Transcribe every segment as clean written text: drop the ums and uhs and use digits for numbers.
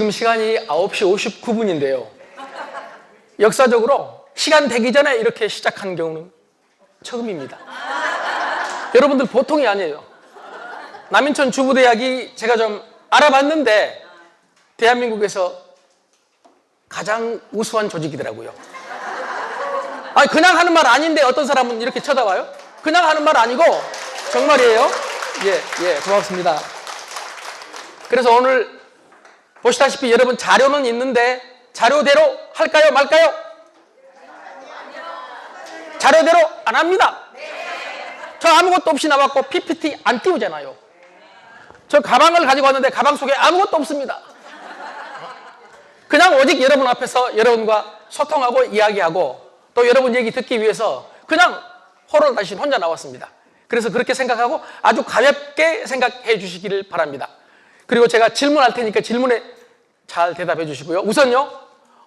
지금 시간이 9시 59분인데요. 역사적으로 시간 되기 전에 이렇게 시작한 경우는 처음입니다. 여러분들 보통이 아니에요. 남인천 주부대학이 제가 좀 알아봤는데 대한민국에서 가장 우수한 조직이더라고요. 아니, 그냥 하는 말 아닌데 어떤 사람은 이렇게 쳐다봐요? 그냥 하는 말 아니고 정말이에요. 예, 고맙습니다. 그래서 오늘 보시다시피 여러분 자료는 있는데 자료대로 할까요, 말까요? 자료대로 안 합니다. 저 아무것도 없이 나왔고 PPT 안 띄우잖아요. 저 가방을 가지고 왔는데 가방 속에 아무것도 없습니다. 그냥 오직 여러분 앞에서 여러분과 소통하고 이야기하고 또 여러분 얘기 듣기 위해서 그냥 호를 다시 혼자 나왔습니다. 그래서 그렇게 생각하고 아주 가볍게 생각해 주시기를 바랍니다. 그리고 제가 질문할 테니까 질문에 잘 대답해 주시고요. 우선요,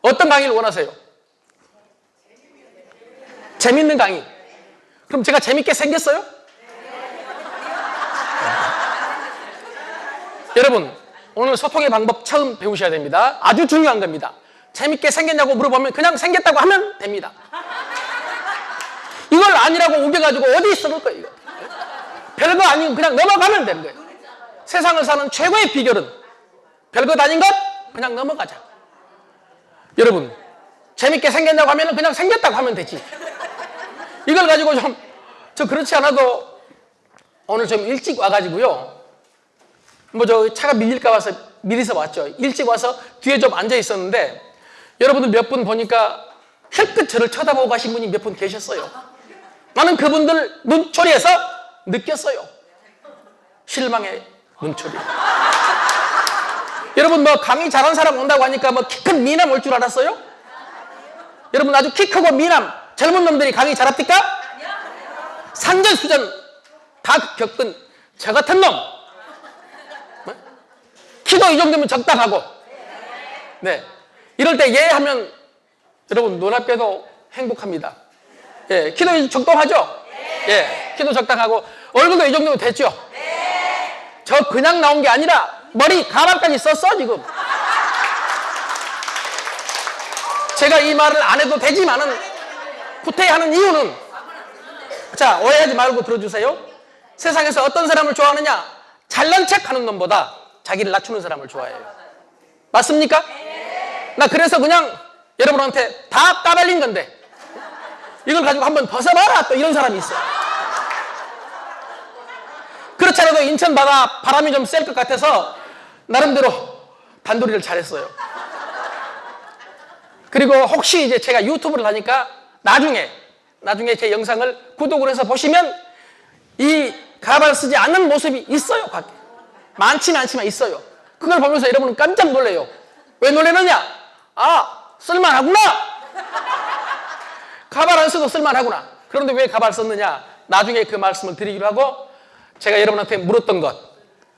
어떤 강의를 원하세요? 재밌는 강의. 그럼 제가 재밌게 생겼어요? 여러분, 오늘 소통의 방법 처음 배우셔야 됩니다. 아주 중요한 겁니다. 재밌게 생겼냐고 물어보면 그냥 생겼다고 하면 됩니다. 이걸 아니라고 우겨가지고 어디 써볼 거예요, 이거. 별거 아니고 그냥 넘어가면 되는 거예요. 세상을 사는 최고의 비결은 별것 아닌 것 그냥 넘어가자. 여러분, 재밌게 생겼냐고 하면 그냥 생겼다고 하면 되지. 이걸 가지고 저 그렇지 않아도 오늘 좀 일찍 와가지고요. 저 차가 밀릴까 봐서 미리서 왔죠. 일찍 와서 뒤에 좀 앉아 있었는데 여러분들 몇 분 보니까 힐끗 저를 쳐다보고 가신 분이 몇 분 계셨어요. 나는 그분들 눈초리에서 느꼈어요. 실망의 눈초리. 여러분 강의 잘하는 사람 온다고 하니까 키 큰 미남 올 줄 알았어요? 여러분 아주 키 크고 미남 젊은 놈들이 강의 잘합니까? 산전수전 다 겪은 저 같은 놈. 키도 이 정도면 적당하고. 네. 이럴 때 예 하면 여러분 눈앞에도 행복합니다. 예, 키도 적당하죠? 예, 키도 적당하고 얼굴도 이 정도면 됐죠? 저 그냥 나온 게 아니라 머리 가발까지 썼어 지금. 제가 이 말을 안 해도 되지만은 구태하는 이유는, 자, 오해하지 말고 들어주세요. 세상에서 어떤 사람을 좋아하느냐? 잘난 척하는 놈보다 자기를 낮추는 사람을 좋아해요. 맞습니까? 나 그래서 그냥 여러분한테 다 까발린 건데 이걸 가지고 한번 벗어봐라 또 이런 사람이 있어요. 그렇지 않아도 인천 바다 바람이 좀 셀 것 같아서 나름대로 단도리를 잘했어요. 그리고 혹시 이제 제가 유튜브를 하니까 나중에 제 영상을 구독을 해서 보시면 이 가발 쓰지 않는 모습이 있어요. 많지만 있어요. 그걸 보면서 여러분은 깜짝 놀래요. 왜 놀라느냐? 아, 쓸만하구나. 가발 안 써도 쓸만하구나. 그런데 왜 가발 썼느냐? 나중에 그 말씀을 드리기로 하고, 제가 여러분한테 물었던 것,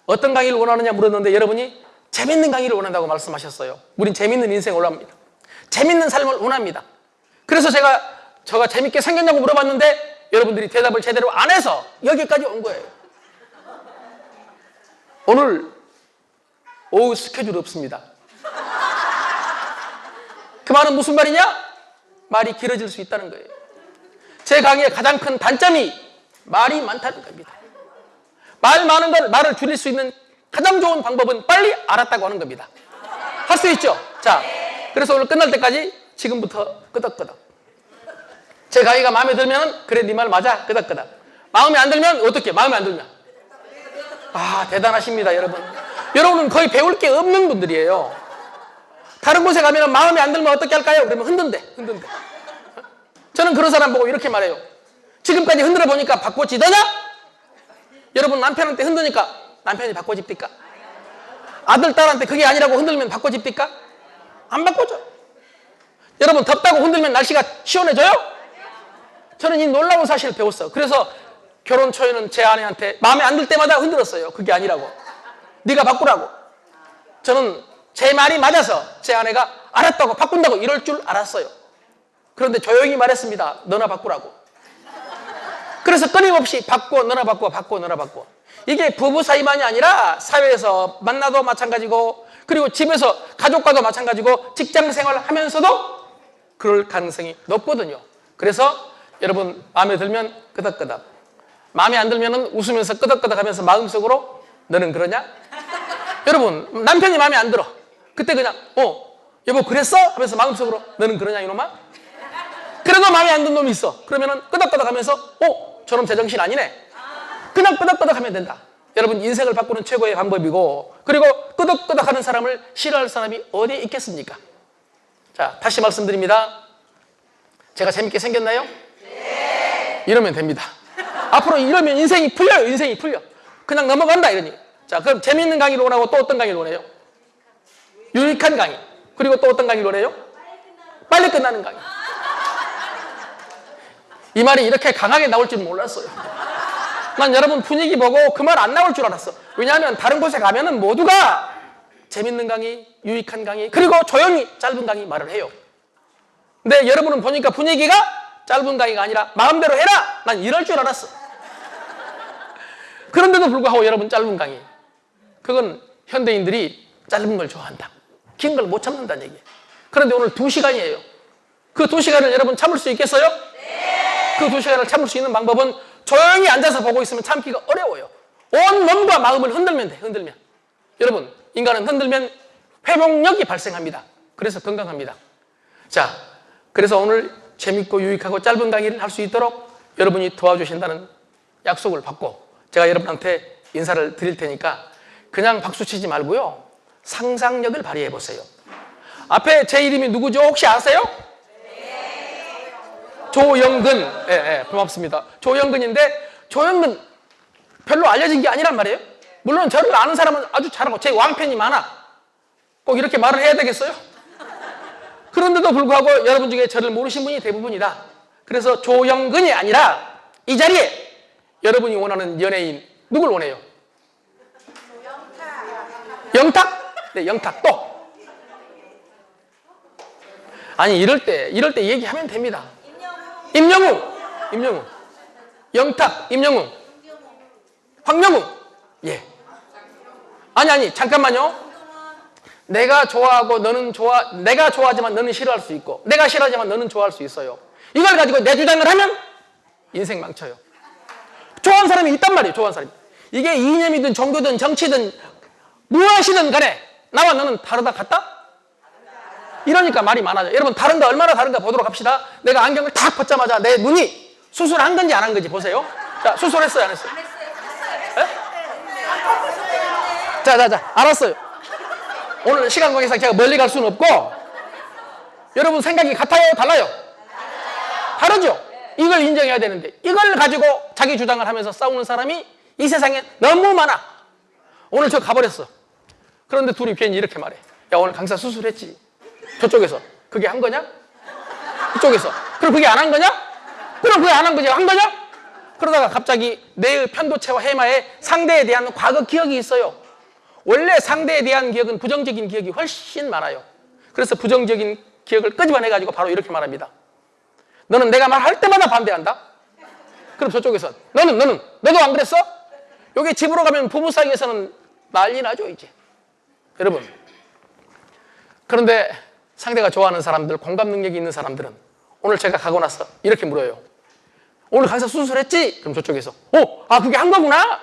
어떤 강의를 원하느냐 물었는데 여러분이 재밌는 강의를 원한다고 말씀하셨어요. 우린 재밌는 인생을 원합니다. 재밌는 삶을 원합니다. 그래서 저가 재밌게 생겼냐고 물어봤는데 여러분들이 대답을 제대로 안 해서 여기까지 온 거예요. 오늘 오후 스케줄 없습니다. 그 말은 무슨 말이냐? 말이 길어질 수 있다는 거예요. 제 강의의 가장 큰 단점이 말이 많다는 겁니다. 말 많은 걸, 말을 줄일 수 있는 가장 좋은 방법은 빨리 알았다고 하는 겁니다. 할 수 있죠? 자, 그래서 오늘 끝날 때까지 지금부터 끄덕끄덕. 제 강의가 마음에 들면 그래 네 말 맞아 끄덕끄덕. 마음에 안 들면 어떻게? 마음에 안 들면 아, 대단하십니다. 여러분은 거의 배울 게 없는 분들이에요. 다른 곳에 가면 마음에 안 들면 어떻게 할까요? 그러면 흔든대. 저는 그런 사람 보고 이렇게 말해요. 지금까지 흔들어 보니까 바꿔지더냐? 여러분 남편한테 흔드니까 남편이 바꿔집니까? 아들 딸한테 그게 아니라고 흔들면 바꿔집니까? 안 바꿔줘. 여러분 덥다고 흔들면 날씨가 시원해져요? 저는 이 놀라운 사실을 배웠어요. 그래서 결혼 초에는 제 아내한테 마음에 안 들 때마다 흔들었어요. 그게 아니라고. 네가 바꾸라고. 저는 제 말이 맞아서 제 아내가 알았다고 바꾼다고 이럴 줄 알았어요. 그런데 조용히 말했습니다. 너나 바꾸라고. 그래서 끊임없이 바꿔 너나 바꿔. 이게 부부 사이만이 아니라 사회에서 만나도 마찬가지고 그리고 집에서 가족과도 마찬가지고 직장 생활을 하면서도 그럴 가능성이 높거든요. 그래서 여러분 마음에 들면 끄덕끄덕, 마음에 안 들면 웃으면서 끄덕끄덕 하면서 마음속으로 너는 그러냐? 여러분 남편이 마음에 안 들어. 그때 그냥 여보 그랬어? 하면서 마음속으로 너는 그러냐 이놈아? 그래도 마음에 안 드는 놈이 있어. 그러면은 끄덕끄덕 하면서 저놈 제정신 아니네. 그냥 끄덕끄덕 하면 된다. 여러분 인생을 바꾸는 최고의 방법이고, 그리고 끄덕끄덕 하는 사람을 싫어할 사람이 어디에 있겠습니까? 자, 다시 말씀드립니다. 제가 재밌게 생겼나요? 네. 이러면 됩니다. 앞으로 이러면 인생이 풀려요. 인생이 풀려. 그냥 넘어간다 이러니. 자, 그럼 재미있는 강의를 원하고 또 어떤 강의를 원해요? 유익한 강의. 그리고 또 어떤 강의를 원해요? 빨리 끝나는 강의. 이 말이 이렇게 강하게 나올 줄 몰랐어요. 난 여러분 분위기 보고 그 말 안 나올 줄 알았어. 왜냐하면 다른 곳에 가면은 모두가 재밌는 강의, 유익한 강의, 그리고 조용히 짧은 강의 말을 해요. 근데 여러분은 보니까 분위기가 짧은 강의가 아니라 마음대로 해라! 난 이럴 줄 알았어. 그런데도 불구하고 여러분 짧은 강의. 그건 현대인들이 짧은 걸 좋아한다. 긴 걸 못 참는다는 얘기예요. 그런데 오늘 2시간이에요. 그 2시간을 여러분 참을 수 있겠어요? 네. 그 2시간을 참을 수 있는 방법은 조용히 앉아서 보고 있으면 참기가 어려워요. 온 몸과 마음을 흔들면 돼. 흔들면. 여러분 인간은 흔들면 회복력이 발생합니다. 그래서 건강합니다. 자, 그래서 오늘 재밌고 유익하고 짧은 강의를 할 수 있도록 여러분이 도와주신다는 약속을 받고 제가 여러분한테 인사를 드릴 테니까 그냥 박수치지 말고요. 상상력을 발휘해 보세요. 앞에 제 이름이 누구죠? 혹시 아세요? 네. 조영근. 예, 고맙습니다. 조영근인데 조영근 별로 알려진 게 아니란 말이에요. 물론 저를 아는 사람은 아주 잘하고 제 왕팬이 많아. 꼭 이렇게 말을 해야 되겠어요? 그런데도 불구하고 여러분 중에 저를 모르신 분이 대부분이다. 그래서 조영근이 아니라 이 자리에 여러분이 원하는 연예인 누굴 원해요? 영탁? 네, 영탁. 또 아니 이럴 때 얘기하면 됩니다. 임영웅, 영탁, 임영웅, 황영웅. 예. 아니 잠깐만요. 내가 좋아하고 너는 내가 좋아하지만 너는 싫어할 수 있고 내가 싫어하지만 너는 좋아할 수 있어요. 이걸 가지고 내 주장을 하면 인생 망쳐요. 좋아하는 사람이 있단 말이에요. 좋아하는 사람이. 이게 이념이든 종교든 정치든 무엇이든 간에 나와 너는 다르다 같다? 이러니까 말이 많아져. 여러분 다른가 얼마나 다른가 보도록 합시다. 내가 안경을 탁 벗자마자 내 눈이 수술한 건지 안 한 건지 보세요. 자, 수술했어요 안 했어요? 자, 알았어요. 오늘 시간 관계상 제가 멀리 갈 수는 없고 여러분 생각이 같아요? 달라요? 다르죠? 이걸 인정해야 되는데 이걸 가지고 자기 주장을 하면서 싸우는 사람이 이 세상에 너무 많아. 오늘 저 가버렸어. 그런데 둘이 괜히 이렇게 말해. 야, 오늘 강사 수술했지. 저쪽에서. 그게 한 거냐? 이쪽에서. 그럼 그게 안 한 거냐? 그럼 그게 안 한 거지. 한 거냐? 그러다가 갑자기 내 편도체와 해마에 상대에 대한 과거 기억이 있어요. 원래 상대에 대한 기억은 부정적인 기억이 훨씬 많아요. 그래서 부정적인 기억을 끄집어내가지고 바로 이렇게 말합니다. 너는 내가 말할 때마다 반대한다? 그럼 저쪽에서 너도 안 그랬어? 여기 집으로 가면 부부 사이에서는 난리 나죠 이제. 여러분 그런데 상대가 좋아하는 사람들, 공감 능력이 있는 사람들은 오늘 제가 가고 나서 이렇게 물어요. 오늘 강사 수술했지? 그럼 저쪽에서 그게 한 거구나?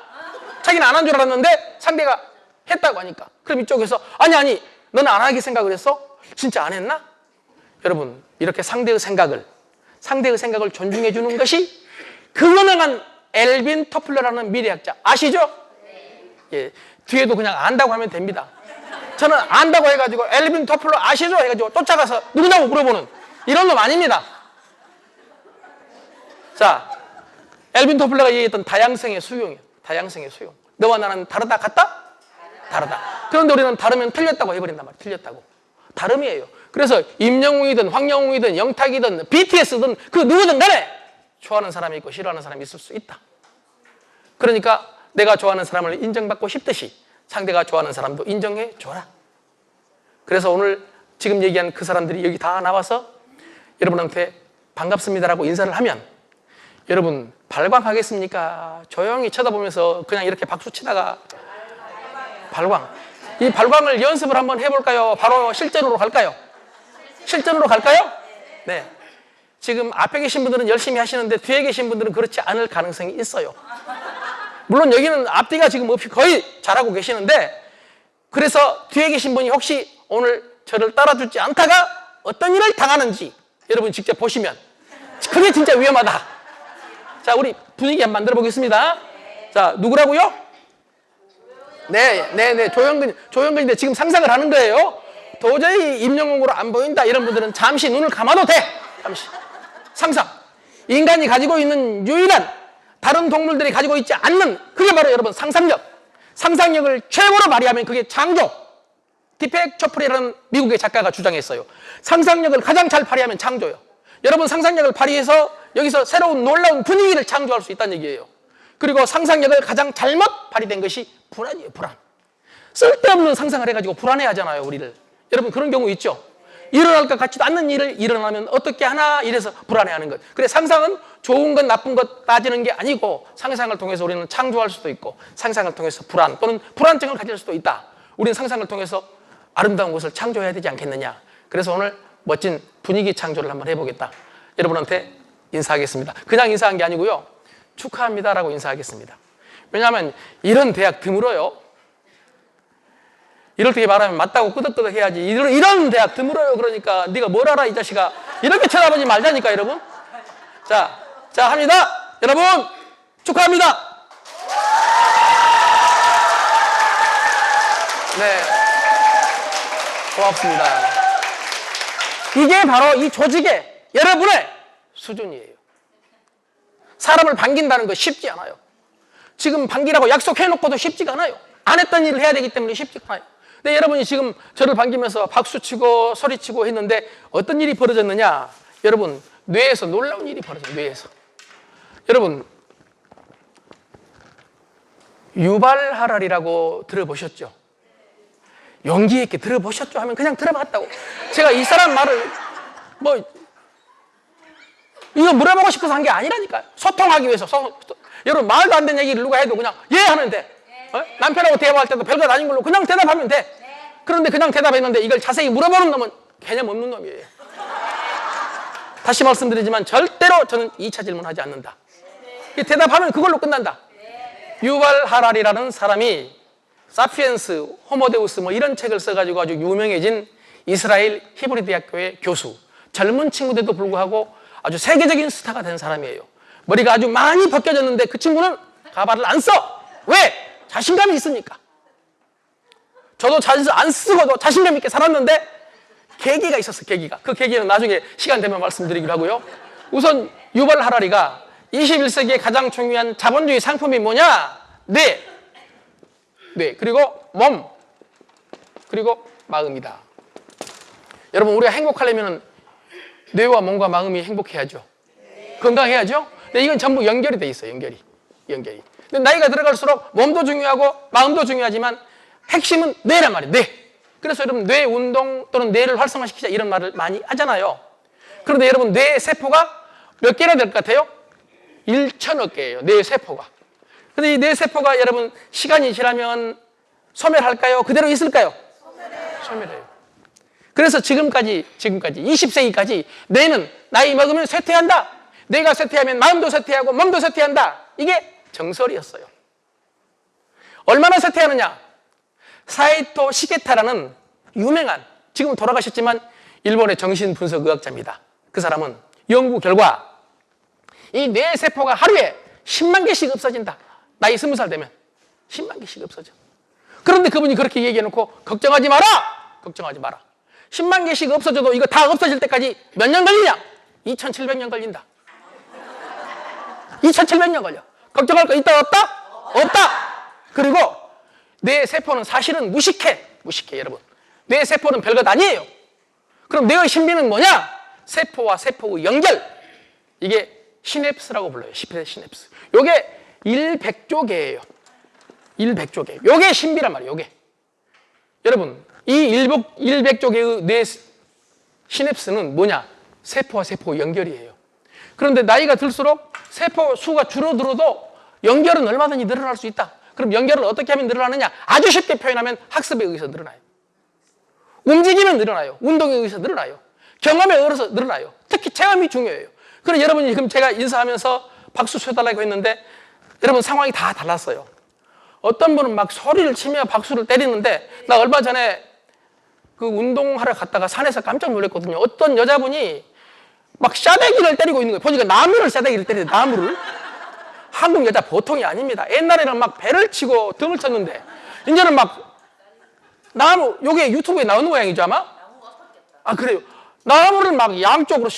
자기는 안 한 줄 알았는데 상대가 했다고 하니까. 그럼 이쪽에서 아니 너는 안 하게 생각을 했어? 진짜 안 했나? 여러분 이렇게 상대의 생각을 존중해 주는 것이 근원한 엘빈 토플러라는 미래학자 아시죠? 예, 뒤에도 그냥 안다고 하면 됩니다. 저는 안다고 해가지고 엘빈 토플러 아시죠? 해가지고 쫓아가서 누구냐고 물어보는 이런 놈 아닙니다. 자, 엘빈 토플러가 얘기했던 다양성의 수용이에요. 다양성의 수용. 너와 나는 다르다 같다? 다르다. 그런데 우리는 다르면 틀렸다고 해버린단 말이에요. 틀렸다고. 다름이에요. 그래서 임영웅이든 황영웅이든 영탁이든 BTS든 그 누구든 간에 좋아하는 사람이 있고 싫어하는 사람이 있을 수 있다. 그러니까 내가 좋아하는 사람을 인정받고 싶듯이 상대가 좋아하는 사람도 인정해 줘라. 그래서 오늘 지금 얘기한 그 사람들이 여기 다 나와서 여러분한테 반갑습니다라고 인사를 하면 여러분 발광하겠습니까? 조용히 쳐다보면서 그냥 이렇게 박수 치다가 발광. 이 발광을 연습을 한번 해볼까요? 바로 실전으로 갈까요? 실전으로 갈까요? 네. 지금 앞에 계신 분들은 열심히 하시는데 뒤에 계신 분들은 그렇지 않을 가능성이 있어요. 물론 여기는 앞뒤가 지금 없이 거의 잘하고 계시는데, 그래서 뒤에 계신 분이 혹시 오늘 저를 따라주지 않다가 어떤 일을 당하는지 여러분 직접 보시면 그게 진짜 위험하다. 자, 우리 분위기 한번 만들어 보겠습니다. 자, 누구라고요? 네, 조영근인데 지금 상상을 하는 거예요. 도저히 임영웅으로 안 보인다 이런 분들은 잠시 눈을 감아도 돼. 잠시 상상. 인간이 가지고 있는 유일한 다른 동물들이 가지고 있지 않는, 그게 바로 여러분 상상력. 상상력을 최고로 발휘하면 그게 창조. 디펙 초프리라는 미국의 작가가 주장했어요. 상상력을 가장 잘 발휘하면 창조요. 여러분 상상력을 발휘해서 여기서 새로운 놀라운 분위기를 창조할 수 있다는 얘기예요. 그리고 상상력을 가장 잘못 발휘된 것이 불안이에요. 불안. 쓸데없는 상상을 해가지고 불안해하잖아요, 우리를. 여러분 그런 경우 있죠. 일어날 것 같지도 않는 일을 일어나면 어떻게 하나 이래서 불안해하는 것. 그래, 상상은 좋은 것 나쁜 것 따지는 게 아니고, 상상을 통해서 우리는 창조할 수도 있고, 상상을 통해서 불안 또는 불안증을 가질 수도 있다. 우리는 상상을 통해서 아름다운 것을 창조해야 되지 않겠느냐. 그래서 오늘 멋진 분위기 창조를 한번 해보겠다. 여러분한테 인사하겠습니다. 그냥 인사한 게 아니고요, 축하합니다라고 인사하겠습니다. 왜냐하면 이런 대학 드물어요. 이렇게 말하면 맞다고 끄덕끄덕 해야지. 이런 대학 드물어요. 그러니까 네가 뭘 알아 이 자식아. 이렇게 쳐다보지 말자니까 여러분. 자 합니다. 여러분 축하합니다. 네, 고맙습니다. 이게 바로 이 조직의 여러분의 수준이에요. 사람을 반긴다는 거 쉽지 않아요. 지금 반기라고 약속해놓고도 쉽지가 않아요. 안 했던 일을 해야 되기 때문에 쉽지가 않아요. 근데 여러분이 지금 저를 반기면서 박수치고 소리치고 했는데 어떤 일이 벌어졌느냐? 여러분 뇌에서 놀라운 일이 벌어져요. 뇌에서. 여러분 유발 하랄이라고 들어보셨죠? 용기 있게 들어보셨죠? 하면 그냥 들어봤다고. 제가 이 사람 말을 이거 물어보고 싶어서 한 게 아니라니까요. 소통하기 위해서. 여러분 말도 안 되는 얘기를 누가 해도 그냥 예 하면 돼. 남편하고 대화할 때도 별것 아닌 걸로 그냥 대답하면 돼. 그런데 그냥 대답했는데 이걸 자세히 물어보는 놈은 개념 없는 놈이에요. 다시 말씀드리지만 절대로 저는 2차 질문하지 않는다. 대답하면 그걸로 끝난다. 유발 하랄이라는 사람이 사피엔스, 호모데우스 이런 책을 써가지고 아주 유명해진 이스라엘 히브리 대학교의 교수, 젊은 친구들도 불구하고 아주 세계적인 스타가 된 사람이에요. 머리가 아주 많이 벗겨졌는데 그 친구는 가발을 안 써. 왜? 자신감이 있으니까. 저도 안 쓰고도 자신감 있게 살았는데 계기가 있었어. 계기가. 그 계기는 나중에 시간 되면 말씀드리기로 하고요. 우선 유발 하랄이가 21세기의 가장 중요한 자본주의 상품이 뭐냐? 뇌, 그리고 몸, 그리고 마음이다. 여러분 우리가 행복하려면 뇌와 몸과 마음이 행복해야죠. 건강해야죠. 근데 이건 전부 연결이 돼 있어요. 연결이. 근데 나이가 들어갈수록 몸도 중요하고 마음도 중요하지만 핵심은 뇌란 말이에요. 뇌. 그래서 여러분 뇌 운동 또는 뇌를 활성화시키자 이런 말을 많이 하잖아요. 그런데 여러분 뇌 세포가 몇 개나 될 것 같아요? 1,000억 개예요. 뇌 세포가. 근데 이 뇌 세포가 여러분 시간이 지나면 소멸할까요? 그대로 있을까요? 소멸해요. 그래서 지금까지 20세기까지 뇌는 나이 먹으면 쇠퇴한다. 뇌가 쇠퇴하면 마음도 쇠퇴하고 몸도 쇠퇴한다. 이게 정설이었어요. 얼마나 쇠퇴하느냐? 사이토 시게타라는 유명한, 지금 돌아가셨지만 일본의 정신분석의학자입니다. 그 사람은 연구 결과 이 뇌세포가 하루에 10만 개씩 없어진다. 나이 20살 되면 10만 개씩 없어져. 그런데 그분이 그렇게 얘기해놓고 걱정하지 마라. 10만 개씩 없어져도 이거 다 없어질 때까지 몇 년 걸리냐? 2700년 걸린다. 2700년 걸려. 걱정할 거 있다 없다? 없다. 그리고 뇌 세포는 사실은 무식해 여러분. 뇌 세포는 별것 아니에요. 그럼 뇌의 신비는 뭐냐? 세포와 세포의 연결. 이게 시냅스라고 불러요. 시냅스. 요게 1,100조 개예요. 요게 신비란 말이에요. 요게. 여러분 이 1,100조 개의 뇌 시냅스는 뭐냐? 세포와 세포의 연결이에요. 그런데 나이가 들수록 세포 수가 줄어들어도 연결은 얼마든지 늘어날 수 있다. 그럼 연결을 어떻게 하면 늘어나느냐? 아주 쉽게 표현하면 학습에 의해서 늘어나요. 움직이면 늘어나요. 운동에 의해서 늘어나요. 경험에 의해서 늘어나요. 특히 체험이 중요해요. 그래서 여러분이 지금 제가 인사하면서 박수 쳐달라고 했는데 여러분 상황이 다 달랐어요. 어떤 분은 막 소리를 치며 박수를 때리는데 나 얼마 전에 그 운동하러 갔다가 산에서 깜짝 놀랐거든요. 어떤 여자분이 막 싸대기를 때리고 있는 거예요. 보니까 나무를 싸대기를 때리는데 나무를. 한국 여자 보통이 아닙니다. 옛날에는 막 배를 치고 등을 쳤는데 이제는 막 나무, 요게 유튜브에 나오는 모양이죠 아마? 아 그래요. 나무를 막 양쪽으로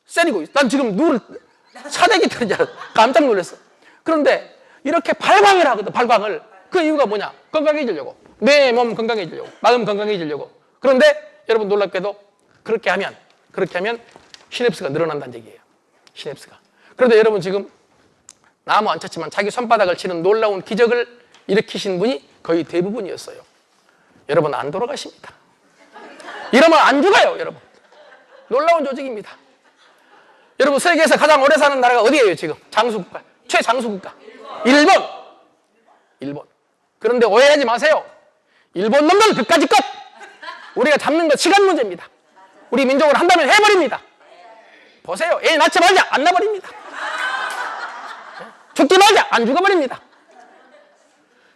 세리고 있어. 난 지금 누를 사대기 때리는 줄 알았어. 깜짝 놀랐어. 그런데 이렇게 발광을 하거든, 발광을. 그 이유가 뭐냐? 건강해지려고. 내 몸 건강해지려고. 마음 건강해지려고. 그런데 여러분 놀랍게도 그렇게 하면 시냅스가 늘어난다는 얘기예요. 시냅스가. 그런데 여러분 지금 나무 안 쳤지만 자기 손바닥을 치는 놀라운 기적을 일으키신 분이 거의 대부분이었어요. 여러분 안 돌아가십니다. 이러면 안 죽어요, 여러분. 놀라운 조직입니다. 여러분 세계에서 가장 오래 사는 나라가 어디예요, 지금? 장수국가. 최장수국가. 일본. 그런데 오해하지 마세요. 일본 놈들 그까짓 것. 우리가 잡는 것 시간 문제입니다. 우리 민족을 한다면 해버립니다. 보세요. 애 낳자마자 안 나버립니다. 죽기마자 안 죽어버립니다.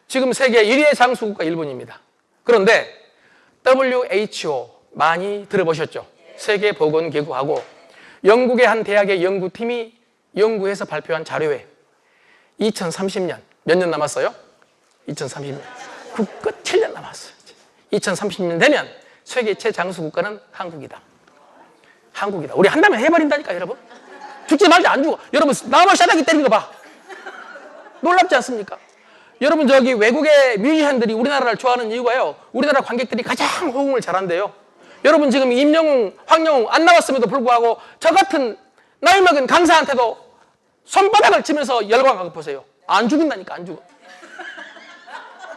지금 세계 1위의 장수국가 일본입니다. 그런데 WHO 많이 들어보셨죠? 세계보건기구하고 영국의 한 대학의 연구팀이 연구해서 발표한 자료에 2030년 몇 년 남았어요? 2030년. 국가 7년 남았어요. 2030년 되면 세계 최장수 국가는 한국이다. 한국이다. 우리 한다면 해버린다니까 여러분. 죽지 말자 안 죽어. 여러분 나무 싸대기 때리는 거 봐. 놀랍지 않습니까? 여러분 저기 외국의 뮤지션들이 우리나라를 좋아하는 이유가요. 우리나라 관객들이 가장 호응을 잘한대요. 여러분 지금 임영웅, 황영웅 안 나왔음에도 불구하고 저 같은 나이 먹은 강사한테도 손바닥을 치면서 열광하고 보세요. 안 죽인다니까 안 죽어.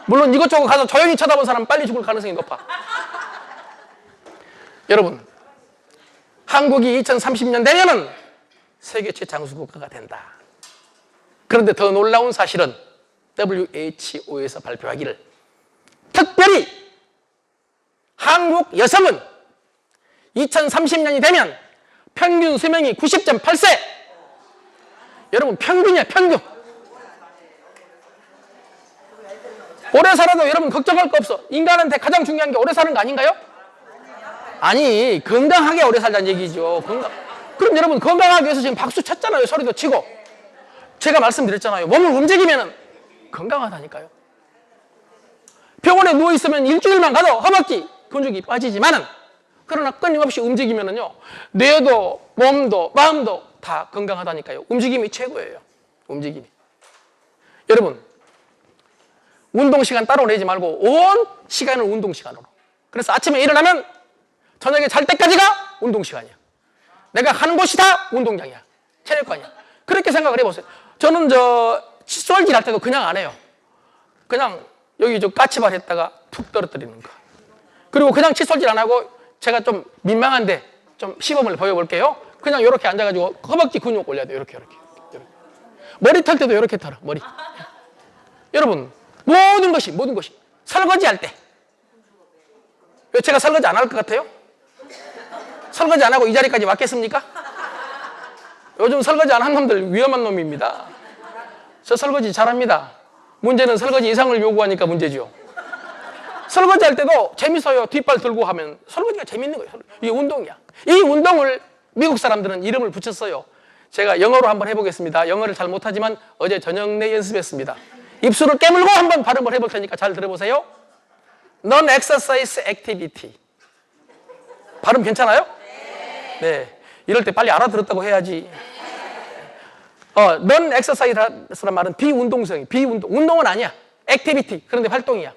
물론 이것저것 가서 조용히 쳐다본 사람은 빨리 죽을 가능성이 높아. 여러분 한국이 2030년 되면은 세계 최장수 국가가 된다. 그런데 더 놀라운 사실은 WHO에서 발표하기를 특별히 한국 여성은 2030년이 되면 평균 수명이 90.8세. 여러분 평균이야 평균. 오래 살아도 여러분 걱정할 거 없어. 인간한테 가장 중요한 게 오래 사는 거 아닌가요? 아니 건강하게 오래 살자는 얘기죠. 그럼 여러분 건강하기 위해서 지금 박수 쳤잖아요. 소리도 치고. 제가 말씀드렸잖아요. 몸을 움직이면 건강하다니까요. 병원에 누워있으면 일주일만 가도 허벅지 근육이 빠지지만은 그러나 끊임없이 움직이면은요 뇌도 몸도 마음도 다 건강하다니까요. 움직임이 최고예요. 움직임이. 여러분 운동 시간 따로 내지 말고 온 시간을 운동 시간으로. 그래서 아침에 일어나면 저녁에 잘 때까지가 운동 시간이야. 내가 가는 곳이 다 운동장이야. 체력관이야. 그렇게 생각을 해보세요. 저는 저 칫솔질 할 때도 그냥 안 해요. 그냥 여기 저 까치발 했다가 툭 떨어뜨리는 거. 그리고 그냥 칫솔질 안 하고 제가 좀 민망한데 좀 시범을 보여볼게요. 그냥 이렇게 앉아가지고 허벅지 근육 올려야 돼요. 이렇게. 머리 털 때도 이렇게 털어. 머리. 여러분 모든 것이 설거지 할 때. 왜 제가 설거지 안 할 것 같아요? 설거지 안 하고 이 자리까지 왔겠습니까? 요즘 설거지 안 한 놈들 위험한 놈입니다. 저 설거지 잘합니다. 문제는 설거지 이상을 요구하니까 문제죠. 설거지 할 때도 재밌어요. 뒷발 들고 하면 설거지가 재밌는 거예요. 이게 운동이야. 이 운동을 미국 사람들은 이름을 붙였어요. 제가 영어로 한번 해보겠습니다. 영어를 잘 못하지만 어제 저녁 내 연습했습니다. 입술을 깨물고 한번 발음을 해볼 테니까 잘 들어보세요. Non-exercise activity. 발음 괜찮아요? 네. 이럴 때 빨리 알아들었다고 해야지. Non-exercise란 말은 비운동성이. 운동은 아니야. activity. 그런데 활동이야.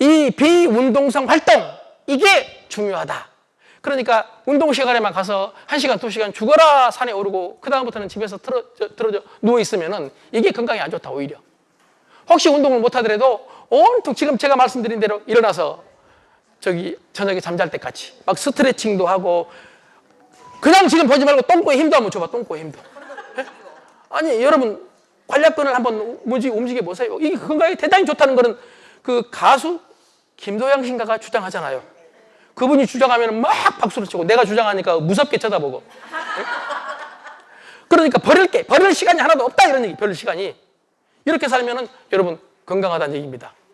이 비운동성 활동, 이게 중요하다. 그러니까 운동 시간에만 가서 1시간, 2시간 죽어라 산에 오르고 그 다음부터는 집에서 틀어져 누워있으면 이게 건강에 안 좋다 오히려. 혹시 운동을 못하더라도 온통 지금 제가 말씀드린 대로 일어나서 저기 저녁에 잠잘 때까지 막 스트레칭도 하고 그냥 지금 보지 말고 똥꼬에 힘도 한번 줘봐. 똥꼬에 힘도. 예? 아니 여러분 관략근을 한번 움직여 보세요. 이게 건강에 대단히 좋다는 거는 그 가수 김도영 씨인가가 주장하잖아요. 그분이 주장하면 막 박수를 치고 내가 주장하니까 무섭게 쳐다보고. 그러니까 버릴 시간이 하나도 없다 이런 얘기. 버릴 시간이. 이렇게 살면은 여러분 건강하다는 얘기입니다.